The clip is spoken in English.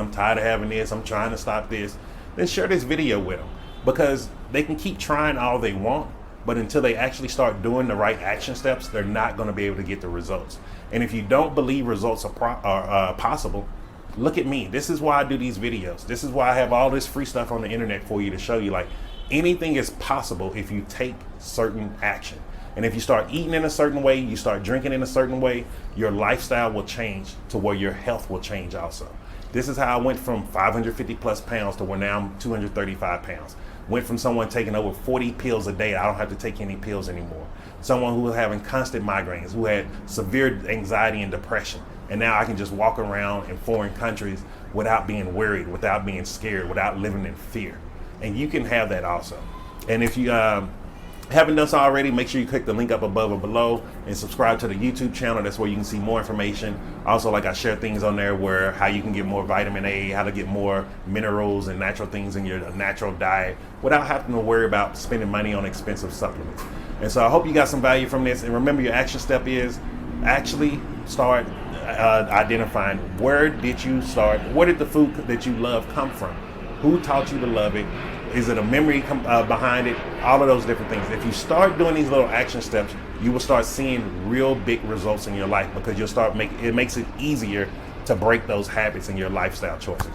I'm tired of having this, I'm trying to stop this, then share this video with them, because they can keep trying all they want, but until they actually start doing the right action steps, they're not going to be able to get the results. And if you don't believe results are possible, look at me. This is why I do these videos. This is why I have all this free stuff on the internet for you to show you, like, anything is possible if you take certain action. And if you start eating in a certain way, you start drinking in a certain way, your lifestyle will change to where your health will change also. This is how I went from 550 plus pounds to where now I'm 235 pounds. Went from someone taking over 40 pills a day, I don't have to take any pills anymore. Someone who was having constant migraines, who had severe anxiety and depression. And now I can just walk around in foreign countries without being worried, without being scared, without living in fear. And you can have that also. And if you haven't done so already, make sure you click the link up above or below and subscribe to the YouTube channel. That's where you can see more information. Also, like, I share things on there where how you can get more vitamin A, how to get more minerals and natural things in your natural diet without having to worry about spending money on expensive supplements. And so I hope you got some value from this. And remember, your action step is actually start identifying, where did you start? Where did the food that you love come from? Who taught you to love it? Is it a memory behind it? All of those different things. If you start doing these little action steps, you will start seeing real big results in your life, because you'll start it makes it easier to break those habits in your lifestyle choices.